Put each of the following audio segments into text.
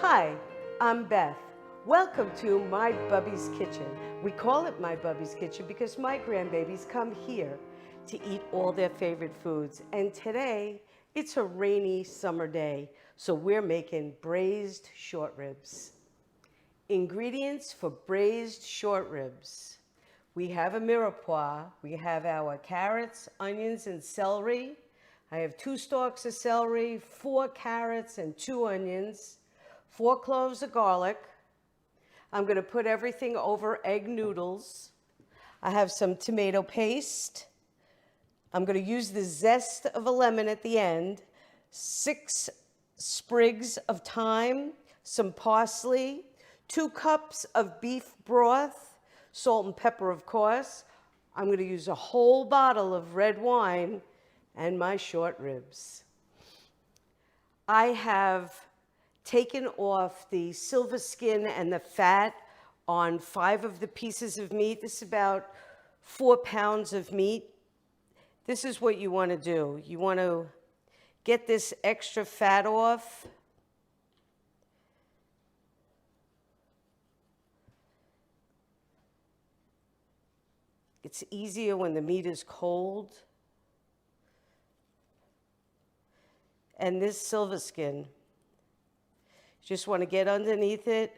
Hi, I'm Beth. Welcome to my Bubbie's Kitchen. We call it my Bubbie's Kitchen because my grandbabies come here to eat all their favorite foods. And today, it's a rainy summer day, so we're making braised short ribs. Ingredients for braised short ribs. We have a mirepoix. We have our carrots, onions, and celery. I have 2 stalks of celery, 4 carrots, and 2 onions. 4 cloves of garlic. I'm going to put everything over egg noodles. I have some tomato paste. I'm going to use the zest of a lemon at the end. 6 sprigs of thyme, some parsley, 2 cups of beef broth, salt and pepper, of course. I'm going to use a whole bottle of red wine and my short ribs. I have taken off the silver skin and the fat on 5 of the pieces of meat. This is about 4 pounds of meat. This is what you want to do. You want to get this extra fat off. It's easier when the meat is cold. And this silver skin, just want to get underneath it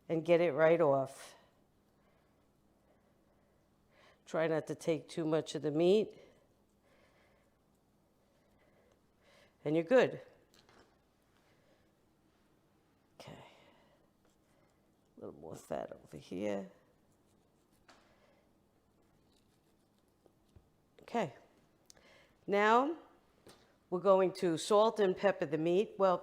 and get it right off. Try not to take too much of the meat. And you're good. Okay. A little more fat over here. Okay. Now we're going to salt and pepper the meat. Well,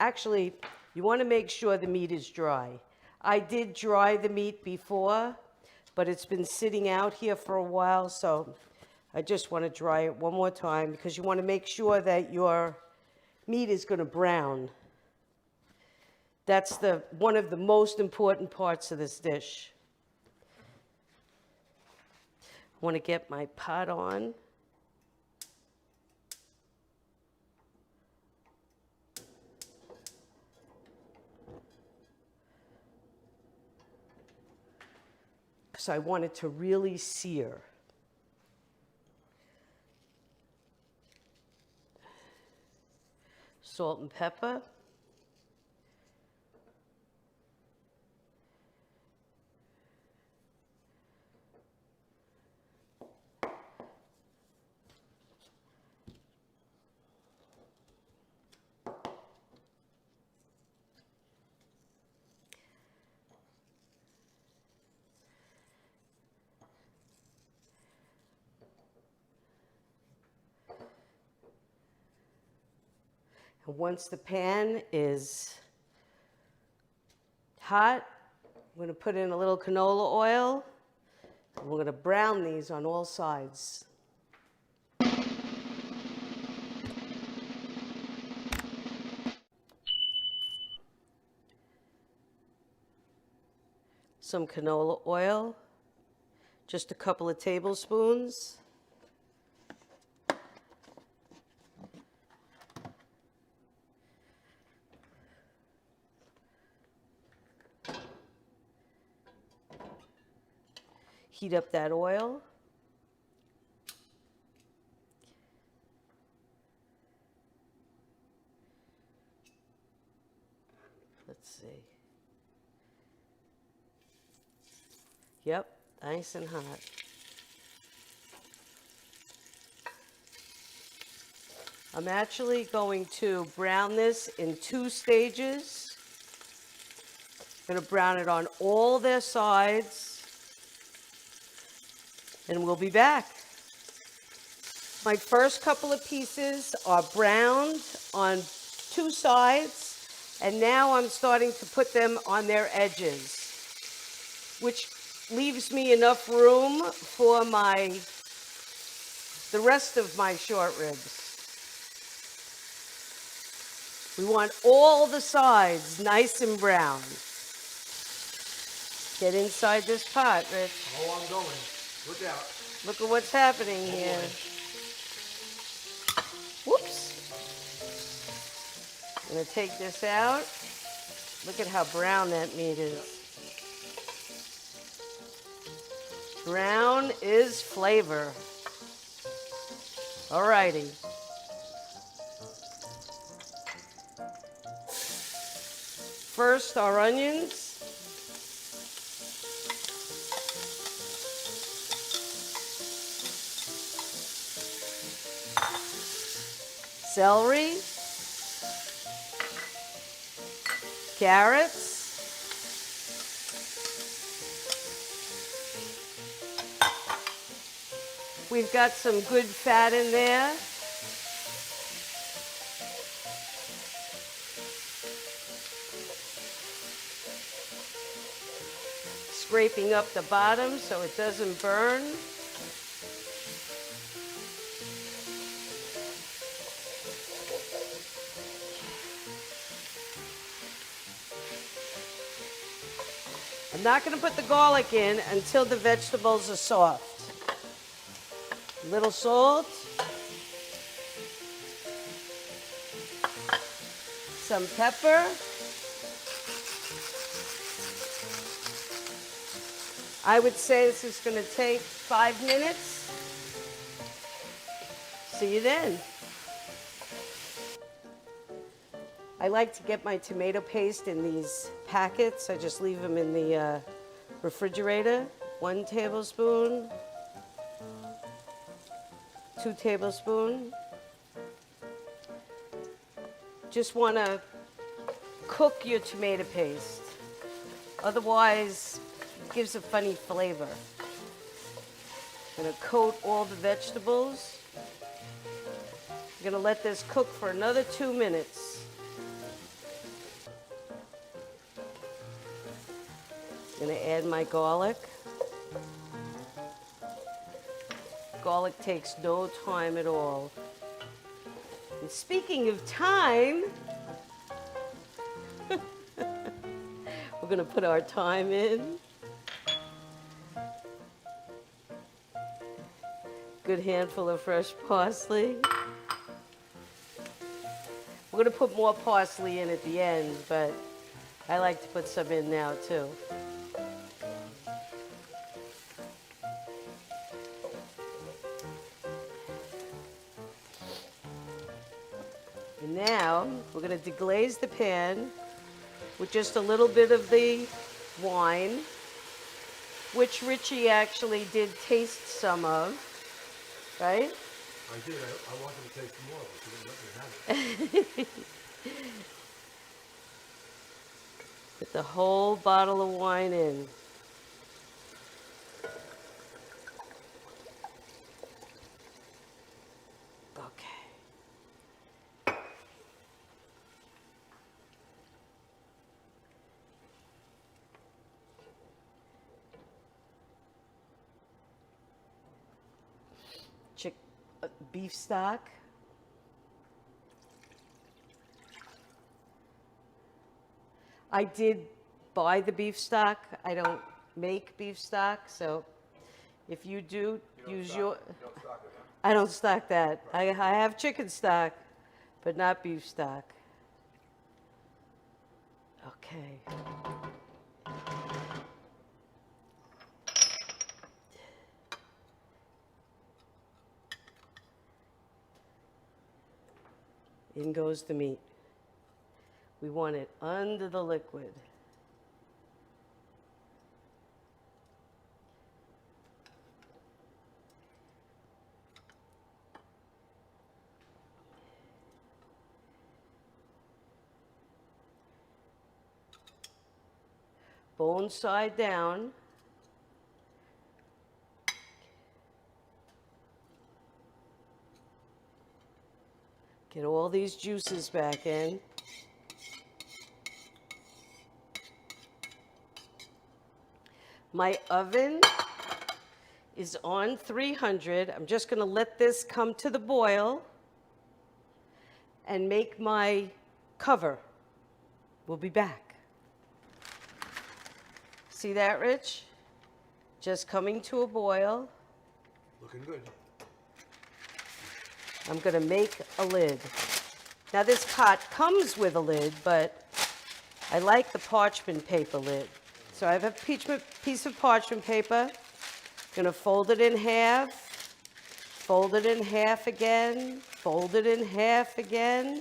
actually, you want to make sure the meat is dry. I did dry the meat before, but it's been sitting out here for a while, so I just want to dry it one more time because you want to make sure that your meat is going to brown. That's one of the most important parts of this dish. I want to get my pot on. So I want it to really sear. Salt and pepper. And once the pan is hot, I'm going to put in a little canola oil. And we're going to brown these on all sides. Some canola oil, just a couple of tablespoons. Heat up that oil. Let's see. Yep, nice and hot. I'm actually going to brown this in 2 stages. I'm going to brown it on all their sides. And we'll be back. My first couple of pieces are browned on 2 sides, and now I'm starting to put them on their edges, which leaves me enough room for the rest of my short ribs. We want all the sides nice and brown. Get inside this pot, Rich. Oh, I'm going. Look out. Look at what's happening here. Whoops. I'm going to take this out. Look at how brown that meat is. Brown is flavor. Alrighty. First, our onions. Celery. Carrots. We've got some good fat in there. Scraping up the bottom so it doesn't burn. I'm not going to put the garlic in until the vegetables are soft. Little salt. Some pepper. I would say this is going to take 5 minutes. See you then. I like to get my tomato paste in these packets. I just leave them in the refrigerator. 1 tablespoon, 2 tablespoons. Just want to cook your tomato paste. Otherwise, it gives a funny flavor. I'm going to coat all the vegetables. I'm going to let this cook for another 2 minutes. I'm going to add my garlic. Garlic takes no time at all. And speaking of time, we're going to put our thyme in. Good handful of fresh parsley. We're going to put more parsley in at the end, but I like to put some in now too. And now we're going to deglaze the pan with just a little bit of the wine, which Richie actually did taste some of, right? I did. I wanted to taste more, but you didn't let me have it. Put the whole bottle of wine in. Okay. Beef stock. I did buy the beef stock. I don't make beef stock, so if you do, use your... I don't stock that. I have chicken stock, but not beef stock. Okay. In goes the meat. We want it under the liquid. Bone side down. Get all these juices back in. My oven is on 300. I'm just going to let this come to the boil and make my cover. We'll be back. See that, Rich? Just coming to a boil. Looking good. I'm going to make a lid. Now this pot comes with a lid, but I like the parchment paper lid. So I have a piece of parchment paper. Gonna fold it in half, fold it in half again, fold it in half again.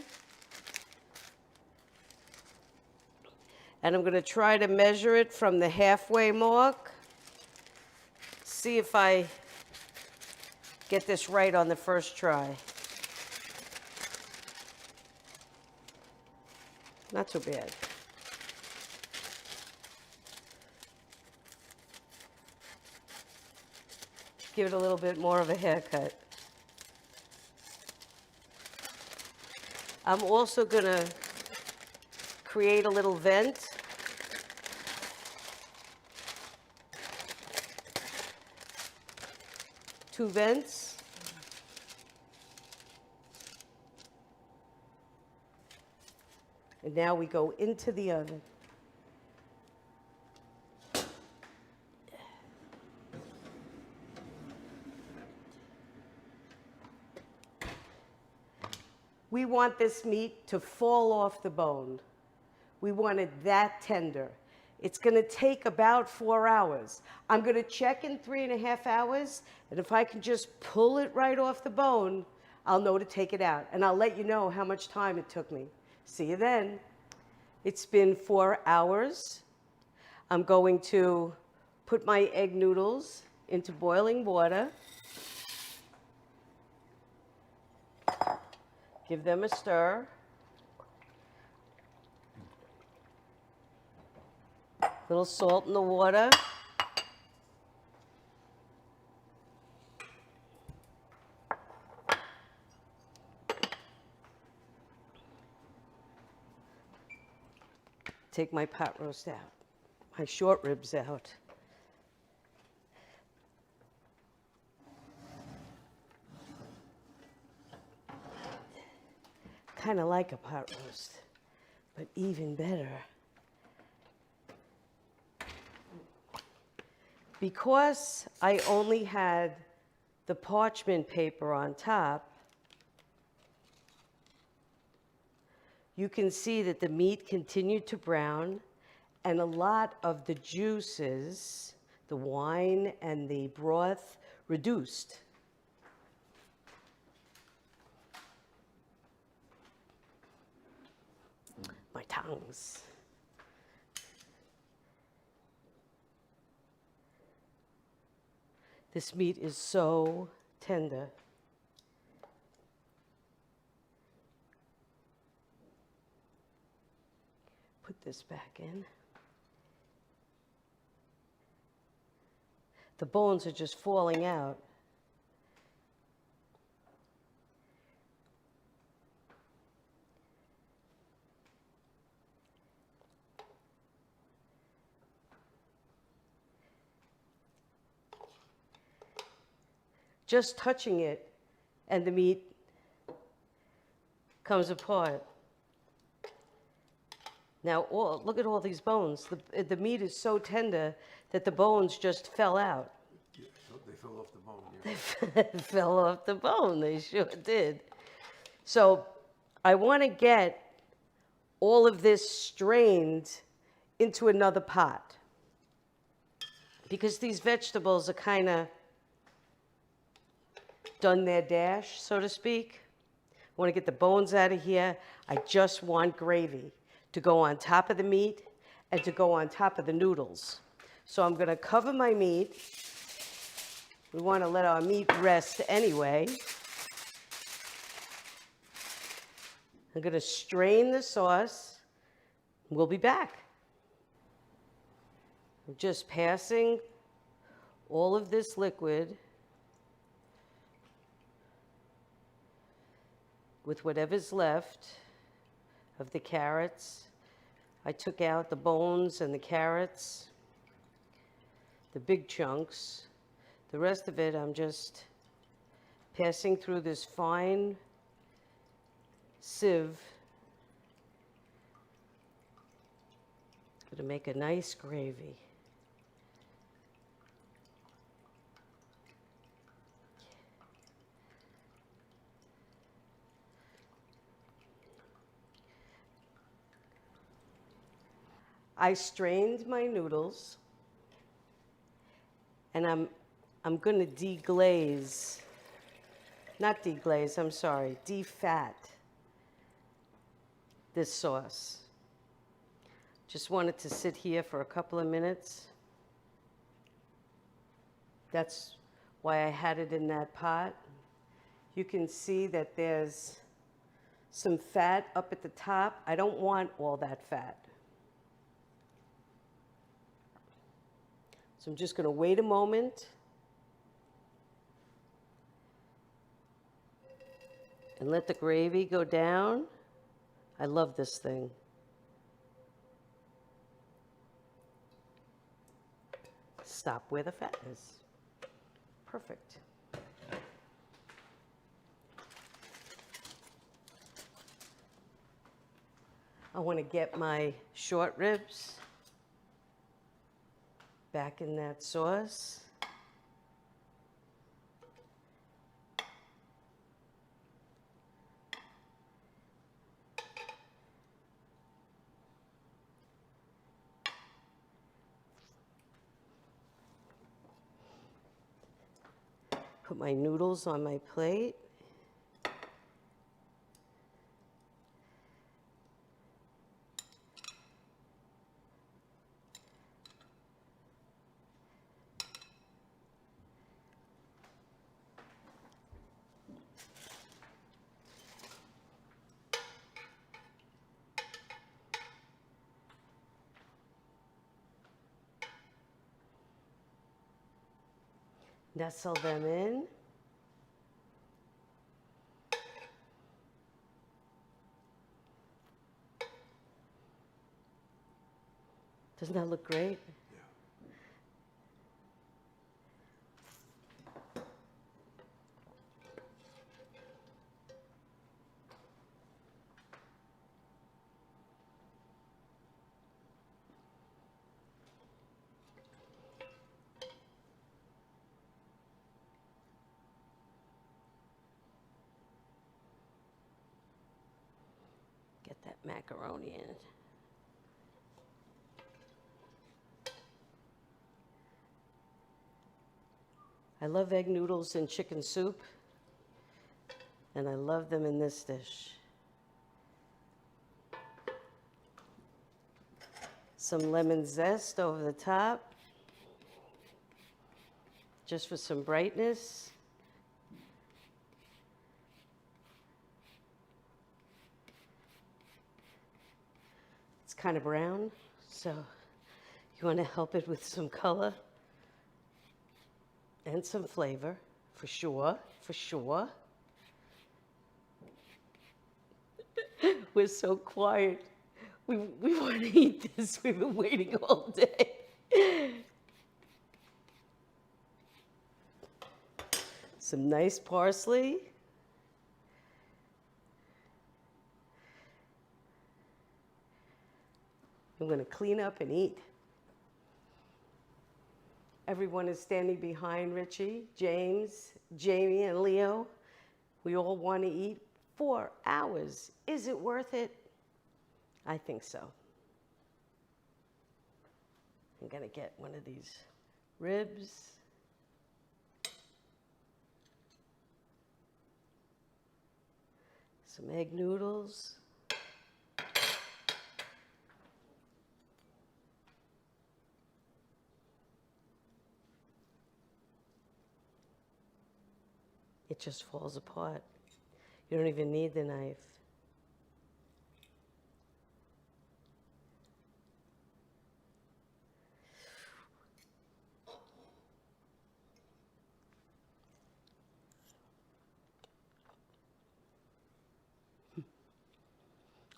And I'm gonna try to measure it from the halfway mark. See if I get this right on the first try. Not too bad. Give it a little bit more of a haircut. I'm also gonna create a little vent. Two vents. And now we go into the oven. We want this meat to fall off the bone. We want it that tender. It's gonna take about 4 hours. I'm gonna check in 3.5 hours, and if I can just pull it right off the bone, I'll know to take it out. And I'll let you know how much time it took me. See you then. It's been 4 hours. I'm going to put my egg noodles into boiling water. Give them a stir. Little salt in the water. Take my pot roast out, my short ribs out. Kind of like a pot roast, but even better. Because I only had the parchment paper on top, you can see that the meat continued to brown and a lot of the juices, the wine and the broth, reduced. My tongues. This meat is so tender. Put this back in. The bones are just falling out. Just touching it and the meat comes apart. Now, look at all these bones. The meat is so tender that the bones just fell out. Yeah, so they fell off the bone. Yeah. They fell off the bone, they sure did. So I want to get all of this strained into another pot because these vegetables are kind of done their dash, so to speak. I want to get the bones out of here. I just want gravy to go on top of the meat and to go on top of the noodles. So I'm going to cover my meat. We want to let our meat rest anyway. I'm going to strain the sauce. We'll be back. I'm just passing all of this liquid with whatever's left of the carrots. I took out the bones and the carrots, the big chunks. The rest of it, I'm just passing through this fine sieve to make a nice gravy. I strained my noodles, and I'm going to deglaze, not deglaze, I'm sorry, defat this sauce. Just want it to sit here for a couple of minutes. That's why I had it in that pot. You can see that there's some fat up at the top. I don't want all that fat. So I'm just going to wait a moment and let the gravy go down. I love this thing. Stop where the fat is. Perfect. I want to get my short ribs back in that sauce. Put my noodles on my plate. Nestle them in. Doesn't that look great? Get that macaroni in. I love egg noodles and chicken soup, and I love them in this dish. Some lemon zest over the top, just for some brightness. It's kind of brown, so you want to help it with some color and some flavor, for sure, for sure. We're so quiet. We want to eat this. We've been waiting all day. Some nice parsley. I'm going to clean up and eat. Everyone is standing behind Richie, James, Jamie, and Leo. We all want to eat 4 hours. Is it worth it? I think so. I'm going to get one of these ribs. Some egg noodles. It just falls apart. You don't even need the knife.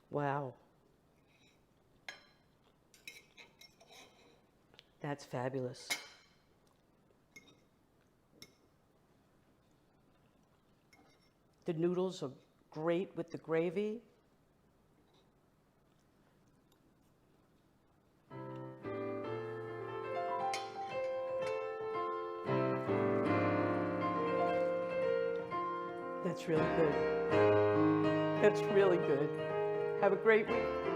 Wow. That's fabulous. The noodles are great with the gravy. That's really good. That's really good. Have a great week.